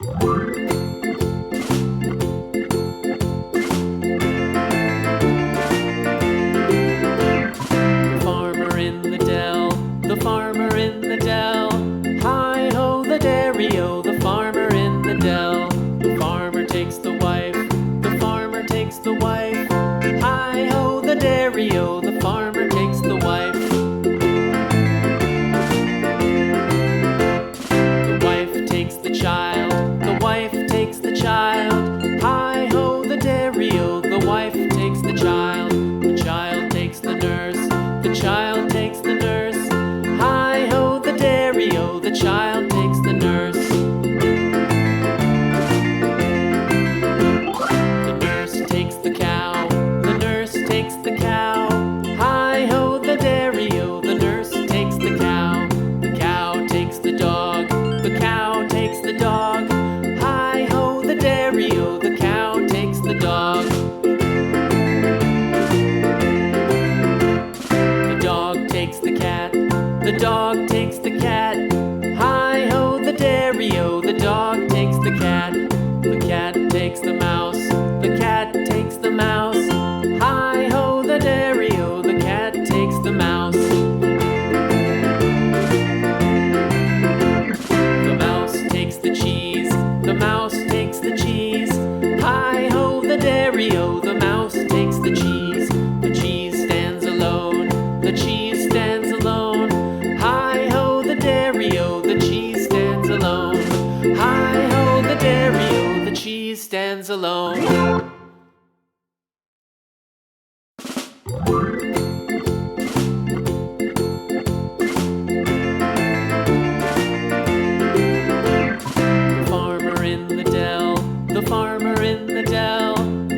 Farmer in the dell, the farmer in the dell. Hi-ho the dairy-o, the farmer in the dell. The farmer takes the wife, the farmer takes the wife. Hi-ho the dairy-o, the farmer takes the wife. The wife takes the child, the wife takes the child. Hi-ho the dairy-o, the wife takes the child. The child takes the nurse, the child takes the nurse. Hi-ho the dairy-o, the child takes the nurse. The nurse takes the cow, the nurse takes the cow. Hi-ho the dairy-o, the nurse takes the cow. The cow takes the dog, the cow takes the dog. Hi-ho the dairy-o, the cow takes the dog. The dog takes the cat, the dog takes the cat. Hi-ho the dairy-o, the dog takes the cat. The cat takes the mouse, the cat takes the mouse. Hi-ho the dairy-o, the cat takes the mouse. The mouse takes the cheese, the mouse takes the cheese. Hi-ho the dairy-o, the mouse takes the cheese. The cheese stands alone, the cheese stands alone. Hi-ho the dairy-o, the cheese stands alone. Hi-ho the dairy-o, the cheese stands alone. The farmer in the dell, the farmer in the dell.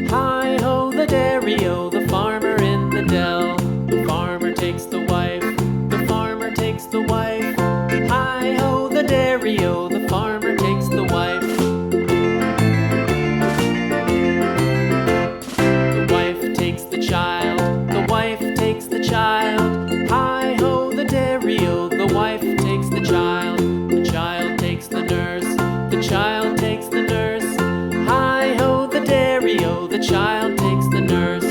Hi-ho the dairy-o, the farmer in the dell. The farmer takes the wife, the farmer takes the wife. Hi-ho the dairy-o, the farmer takes the wife. The wife takes the child, the wife takes the child. Hi-ho the dairy-o, the wife takes the child. The child takes the nurse, the child takes the nurse. Hi-ho the dairy-o, the child takes the nurse.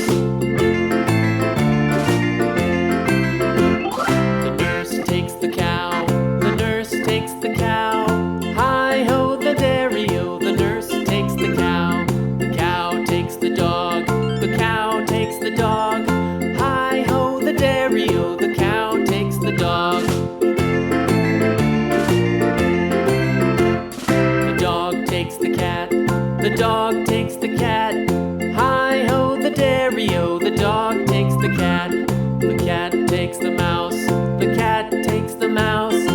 The nurse takes the cow, the nurse takes the cow. Hi-ho the dairy-o, the nurse takes the cow. The cow takes the dog, the cow takes the dog. Hi-ho the dairy-o, the cow takes the dog. The dog takes the cat, the dog takes the cat. Hi-ho the dairy-o, the dog takes the cat. The cat takes the mouse, the cat takes the mouse.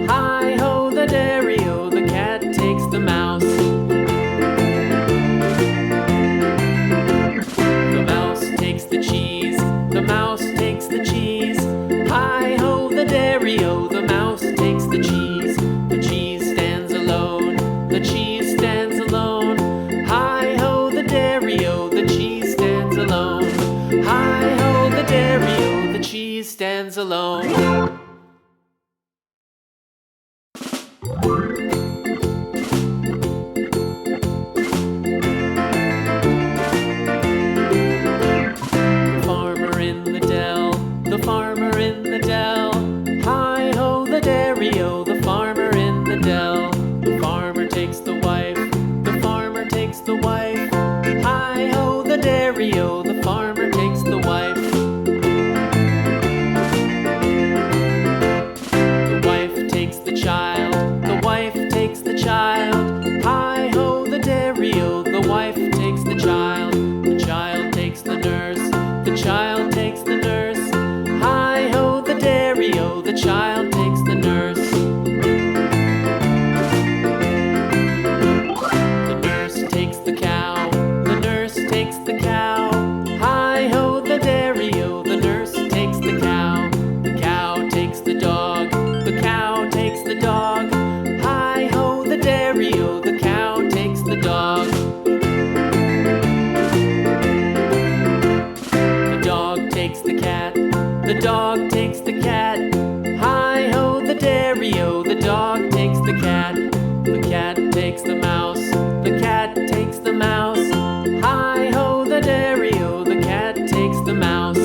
Hi-ho the dairy-o, the cat takes the mouse. The mouse takes the cheese, the mouse takes the cheese. Hi-ho the dairy-o, the mouse takes the cheese. The cheese stands alone, the cheese stands alone. Hi-ho the dairy-o, the cheese stands alone. Hi-ho the dairy-o, the cheese stands alone. The farmer in the dell, the farmer in the dell. Hi-ho the dairy-o, the farmer in the dell. The farmer takes the wife, the farmer takes the wife. Hi-ho the dairy-o, the farmer takes the wife. The wife takes the child, the wife takes the child. Hi-ho the dairy-o, the wife takes the child. The child takes the nurse, the child takes the nurse. Hi-ho the dairy-o, the child takes the nurse. The nurse takes the cow, the nurse takes the cow. Hi-ho the dairy-o, the nurse takes the cow. The cow takes the dog, the cow takes the dog. Hi-ho the dairy-o, the cow takes the dog. The dog takes the cat, the dog takes the cat. Hi-ho the dairy-o, the dog takes the cat. The cat takes takes the mouse, the cat takes the mouse. Hi-ho the dairy-o, the cat takes the mouse.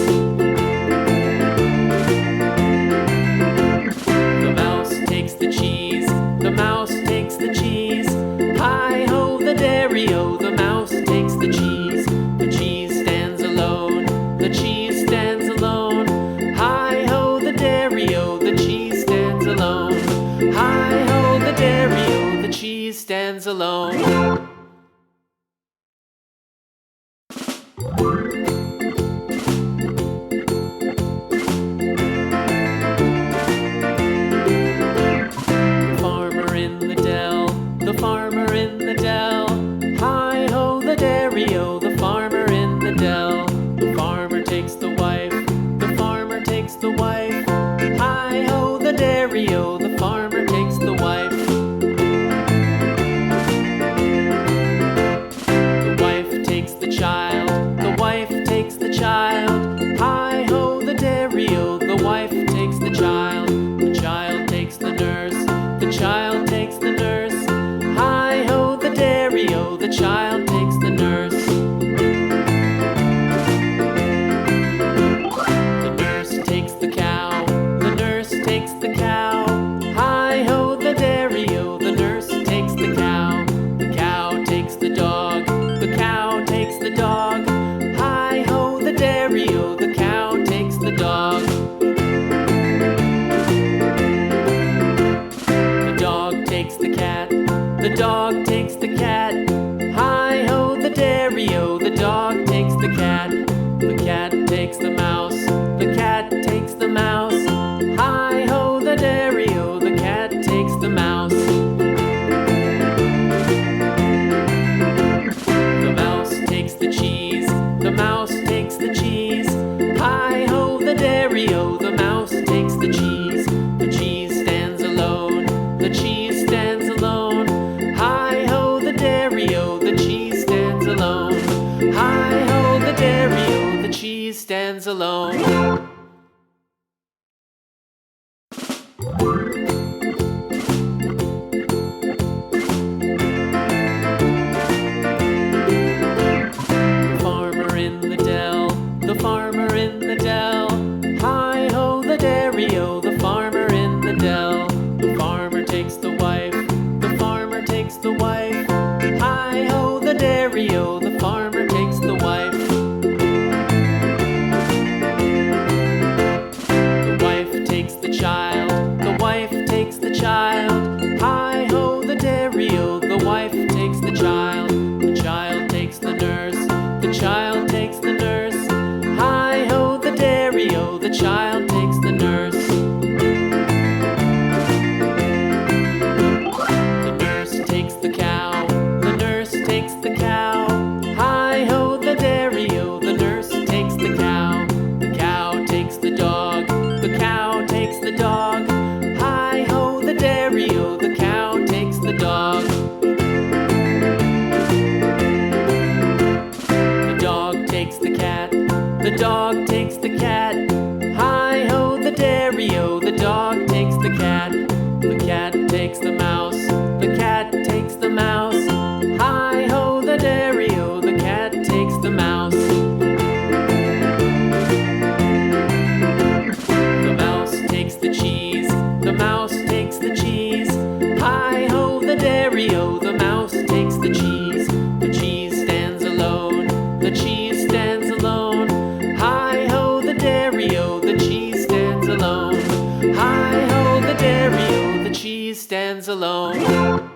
The mouse takes the cheese, the mouse takes the cheese. Hi-ho the dairy-o, the mouse takes the cheese. The cheese stands alone, the cheese stands alone. Hi-ho the dairy-o, the cheese stands alone. Hi-ho the dairy-o, the cheese stands alone. The farmer in the dell. Hi-ho the dairy-o, the farmer in the dell. The farmer takes the wife, the farmer takes the wife. Hi-ho the dairy-o, the farmer takes the wife. The wife takes the child, the wife takes the child. Hi-ho the dairy-o, the wife takes the child. The child takes the nurse, the child takes the nurse. Hi-ho the dairy-o, the child takes the nurse. The nurse takes the cow, the nurse takes the cow. Hi-ho the dairy-o, the nurse takes the cow. The cow takes the dog, the cow takes the dog. Hi-ho the dairy-o, the cow takes the dog. The dog takes the cat, the dog takes the cat. Hi-ho the dairy-o, the dog takes the cat. The cat takes the mouse, the cat takes the mouse. Hi-ho the dairy-o, the cat takes the mouse. The mouse takes the cheese, the mouse takes the cheese. Hi-ho the dairy-o, the mouse takes the cheese. The cheese stands alone, the cheese stands alone. Hi-ho the dairy-o, the cheese stands alone. Hi-ho the dairy-o, the cheese stands alone. The farmer in the dell, the farmer in the dell. Hi-ho the dairy-o, the farmer in the dell. The farmer takes the wife, the farmer takes the wife. Hi-ho the dairy-o, the farmer takes the wife. The wife takes the child, the wife takes the child. Hi-ho the dairy-o, the wife takes the child. The child takes the nurse, the child takes the nurse. Hi-ho the dairy-o, the child takes the nurse. The nurse takes the cow, the nurse takes the cow. Hi-ho the dairy-o, the nurse takes the cow. The cow takes the dog, the cow takes the dog. Hi-ho the dairy-o, the cow takes the dog. The dog takes the cat, the dog takes the cat. Hi-ho the dairy-o, the dog takes the cat. The cat takes the mouse, the cat takes the mouse. Hi-ho the dairy-o, the cat takes the mouse. The mouse takes the cheese, the mouse takes the cheese. Hi-ho the dairy-o, the mouse takes the cheese. The cheese stands alone, the cheese stands alone. Hi-ho the dairy-o, the cheese stands alone. Hi-ho the dairy-o, the cheese stands alone.